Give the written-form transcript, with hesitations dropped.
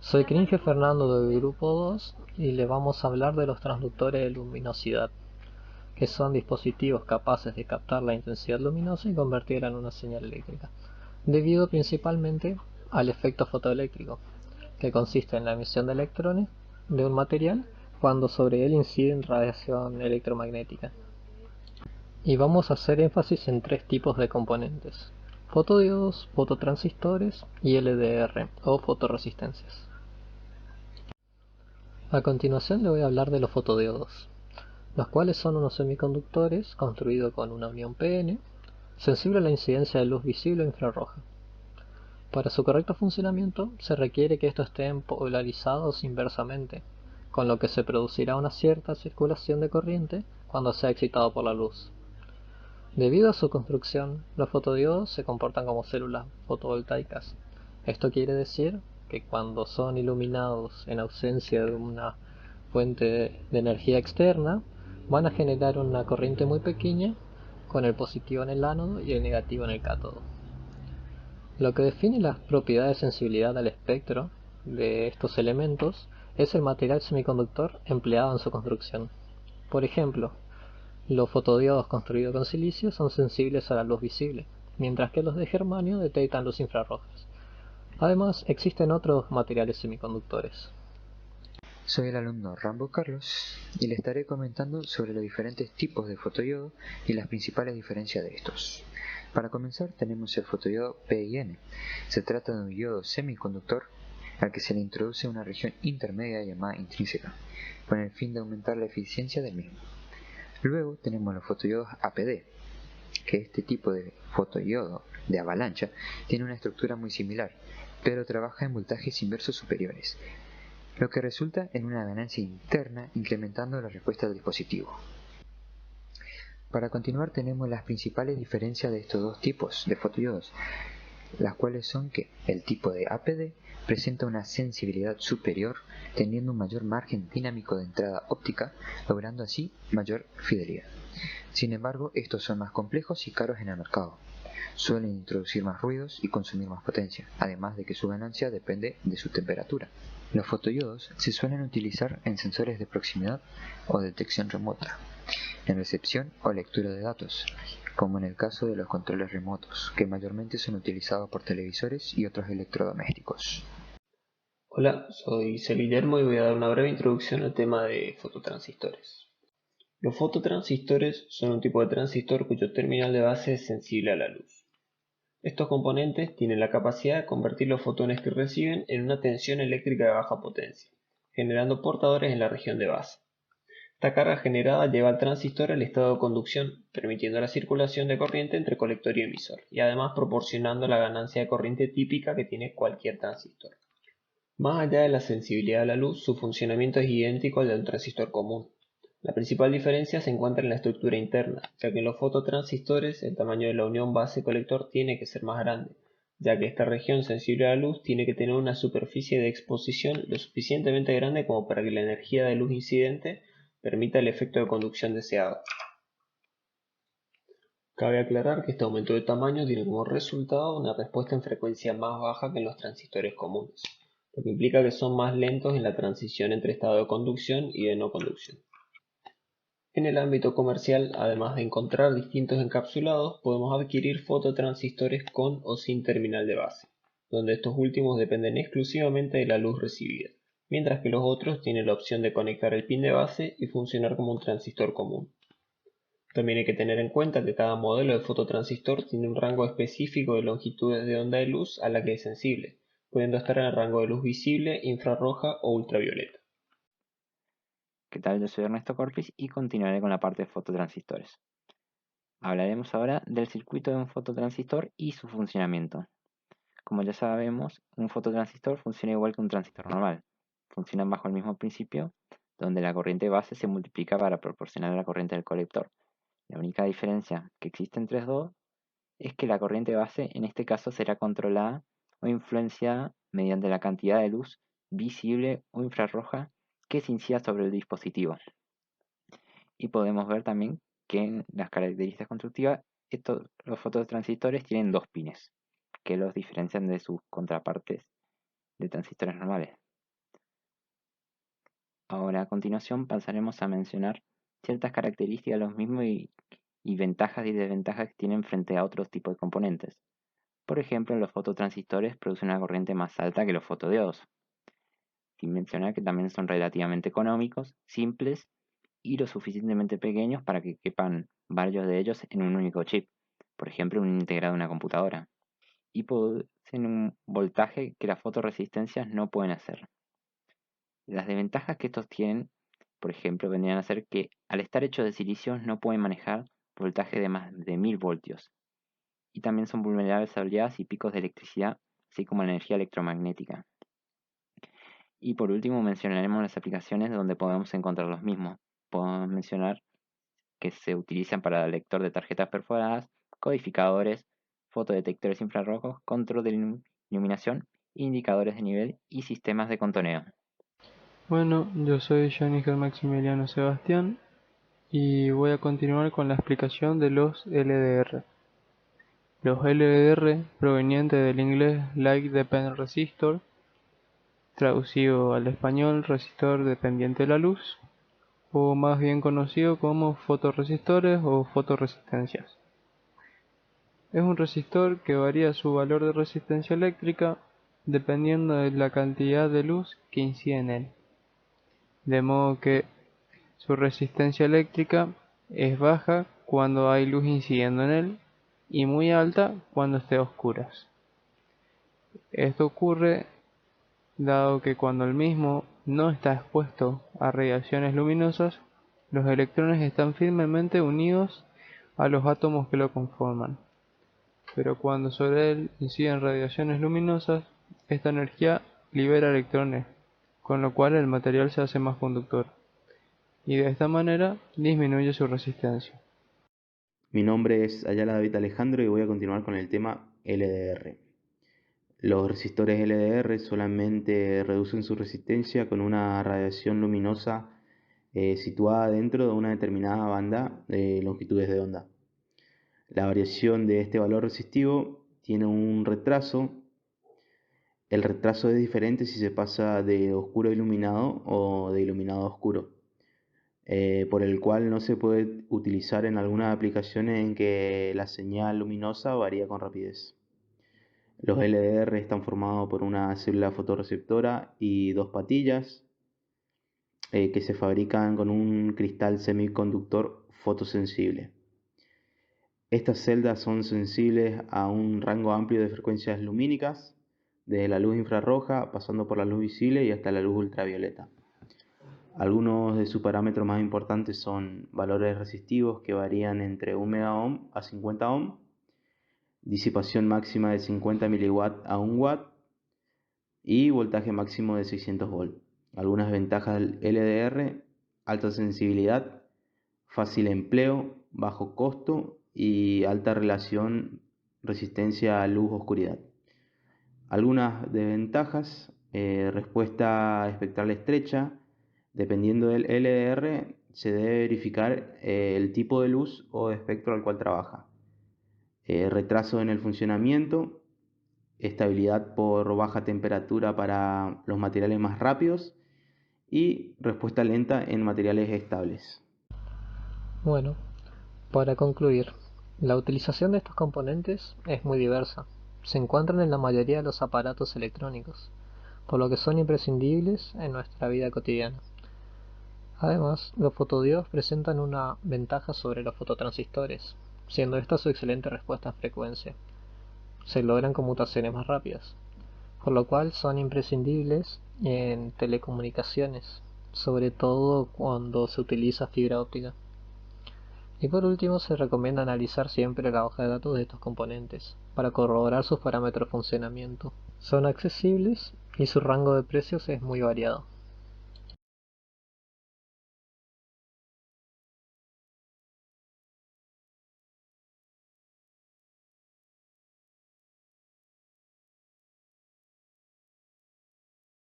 Soy Cringe Fernando del grupo 2 y le vamos a hablar de los transductores de luminosidad, que son dispositivos capaces de captar la intensidad luminosa y convertirla en una señal eléctrica, debido principalmente al efecto fotoeléctrico, que consiste en la emisión de electrones de un material cuando sobre él incide radiación electromagnética. Y vamos a hacer énfasis en tres tipos de componentes: fotodiodos, fototransistores y LDR o fotoresistencias. A continuación le voy a hablar de los fotodiodos, los cuales son unos semiconductores construidos con una unión PN, sensible a la incidencia de luz visible o infrarroja. Para su correcto funcionamiento se requiere que estos estén polarizados inversamente, con lo que se producirá una cierta circulación de corriente cuando sea excitado por la luz. Debido a su construcción, los fotodiodos se comportan como células fotovoltaicas. Esto quiere decir que cuando son iluminados en ausencia de una fuente de energía externa, van a generar una corriente muy pequeña con el positivo en el ánodo y el negativo en el cátodo. Lo que define las propiedades de sensibilidad al espectro de estos elementos es el material semiconductor empleado en su construcción. Por ejemplo, los fotodiodos construidos con silicio son sensibles a la luz visible, mientras que los de germanio detectan luz infrarrojas. Además, existen otros materiales semiconductores. Soy el alumno Rambo Carlos y le estaré comentando sobre los diferentes tipos de fotodiodo y las principales diferencias de estos. Para comenzar tenemos el fotodiodo PIN. Se trata de un diodo semiconductor al que se le introduce una región intermedia llamada intrínseca, con el fin de aumentar la eficiencia del mismo. Luego tenemos los fotodiodos APD, que este tipo de fotodiodo de avalancha tiene una estructura muy similar, pero trabaja en voltajes inversos superiores, lo que resulta en una ganancia interna incrementando la respuesta del dispositivo. Para continuar tenemos las principales diferencias de estos dos tipos de fotodiodos, las cuales son que el tipo de APD presenta una sensibilidad superior, teniendo un mayor margen dinámico de entrada óptica, logrando así mayor fidelidad. Sin embargo, estos son más complejos y caros en el mercado. Suelen introducir más ruidos y consumir más potencia, además de que su ganancia depende de su temperatura. Los fotodiodos se suelen utilizar en sensores de proximidad o detección remota, en recepción o lectura de datos, como en el caso de los controles remotos, que mayormente son utilizados por televisores y otros electrodomésticos. Hola, soy C. Guillermo y voy a dar una breve introducción al tema de fototransistores. Los fototransistores son un tipo de transistor cuyo terminal de base es sensible a la luz. Estos componentes tienen la capacidad de convertir los fotones que reciben en una tensión eléctrica de baja potencia, generando portadores en la región de base. Esta carga generada lleva al transistor al estado de conducción, permitiendo la circulación de corriente entre colector y emisor, y además proporcionando la ganancia de corriente típica que tiene cualquier transistor. Más allá de la sensibilidad a la luz, su funcionamiento es idéntico al de un transistor común. La principal diferencia se encuentra en la estructura interna, ya que en los fototransistores el tamaño de la unión base-colector tiene que ser más grande, ya que esta región sensible a la luz tiene que tener una superficie de exposición lo suficientemente grande como para que la energía de luz incidente permita el efecto de conducción deseado. Cabe aclarar que este aumento de tamaño tiene como resultado una respuesta en frecuencia más baja que en los transistores comunes, lo que implica que son más lentos en la transición entre estado de conducción y de no conducción. En el ámbito comercial, además de encontrar distintos encapsulados, podemos adquirir fototransistores con o sin terminal de base, donde estos últimos dependen exclusivamente de la luz recibida, mientras que los otros tienen la opción de conectar el pin de base y funcionar como un transistor común. También hay que tener en cuenta que cada modelo de fototransistor tiene un rango específico de longitudes de onda de luz a la que es sensible, pudiendo estar en el rango de luz visible, infrarroja o ultravioleta. ¿Qué tal? Yo soy Ernesto Corpis y continuaré con la parte de fototransistores. Hablaremos ahora del circuito de un fototransistor y su funcionamiento. Como ya sabemos, un fototransistor funciona igual que un transistor normal. Funcionan bajo el mismo principio, donde la corriente base se multiplica para proporcionar la corriente del colector. La única diferencia que existe entre los dos es que la corriente base en este caso será controlada o influenciada mediante la cantidad de luz visible o infrarroja que se incida sobre el dispositivo. Y podemos ver también que en las características constructivas los fototransistores tienen dos pines que los diferencian de sus contrapartes de transistores normales. Ahora a continuación pasaremos a mencionar ciertas características de los mismos y ventajas y desventajas que tienen frente a otros tipos de componentes. Por ejemplo, los fototransistores producen una corriente más alta que los fotodiodos, sin mencionar que también son relativamente económicos, simples y lo suficientemente pequeños para que quepan varios de ellos en un único chip, por ejemplo, un integrado en una computadora, y producen un voltaje que las fotoresistencias no pueden hacer. Las desventajas que estos tienen, por ejemplo, vendrían a ser que al estar hechos de silicio no pueden manejar voltaje de más de 1000 voltios, y también son vulnerables a oleadas y picos de electricidad, así como a la energía electromagnética. Y por último mencionaremos las aplicaciones donde podemos encontrar los mismos. Podemos mencionar que se utilizan para lector de tarjetas perforadas, codificadores, fotodetectores infrarrojos, control de iluminación, indicadores de nivel y sistemas de contoneo. Bueno, yo soy Johnny Maximiliano Sebastián y voy a continuar con la explicación de los LDR. Los LDR, provenientes del inglés Light Dependent Resistor, traducido al español resistor dependiente de la luz, o más bien conocido como fotorresistores o fotoresistencias. Es un resistor que varía su valor de resistencia eléctrica dependiendo de la cantidad de luz que incide en él, de modo que su resistencia eléctrica es baja cuando hay luz incidiendo en él y muy alta cuando esté a oscuras. Esto ocurre dado que cuando el mismo no está expuesto a radiaciones luminosas, los electrones están firmemente unidos a los átomos que lo conforman. Pero cuando sobre él inciden radiaciones luminosas, esta energía libera electrones, con lo cual el material se hace más conductor, y de esta manera disminuye su resistencia. Mi nombre es Ayala David Alejandro y voy a continuar con el tema LDR. Los resistores LDR solamente reducen su resistencia con una radiación luminosa situada dentro de una determinada banda de longitudes de onda. La variación de este valor resistivo tiene un retraso. El retraso es diferente si se pasa de oscuro a iluminado o de iluminado a oscuro, por el cual no se puede utilizar en algunas aplicaciones en que la señal luminosa varía con rapidez. Los LDR están formados por una célula fotorreceptora y dos patillas que se fabrican con un cristal semiconductor fotosensible. Estas celdas son sensibles a un rango amplio de frecuencias lumínicas, desde la luz infrarroja, pasando por la luz visible y hasta la luz ultravioleta. Algunos de sus parámetros más importantes son valores resistivos que varían entre 1 megaohm a 50 ohm, disipación máxima de 50 miliwatt a 1 watt y voltaje máximo de 600 volt. Algunas ventajas del LDR: alta sensibilidad, fácil empleo, bajo costo y alta relación resistencia a luz-oscuridad. Algunas desventajas: respuesta espectral estrecha. Dependiendo del LDR se debe verificar el tipo de luz o espectro al cual trabaja. Retraso en el funcionamiento, estabilidad por baja temperatura para los materiales más rápidos y respuesta lenta en materiales estables. Bueno, para concluir, la utilización de estos componentes es muy diversa. Se encuentran en la mayoría de los aparatos electrónicos, por lo que son imprescindibles en nuestra vida cotidiana. Además, los fotodiodos presentan una ventaja sobre los fototransistores, siendo esta su excelente respuesta en frecuencia. Se logran conmutaciones más rápidas, por lo cual son imprescindibles en telecomunicaciones, sobre todo cuando se utiliza fibra óptica. Y por último, se recomienda analizar siempre la hoja de datos de estos componentes para corroborar sus parámetros de funcionamiento. Son accesibles y su rango de precios es muy variado.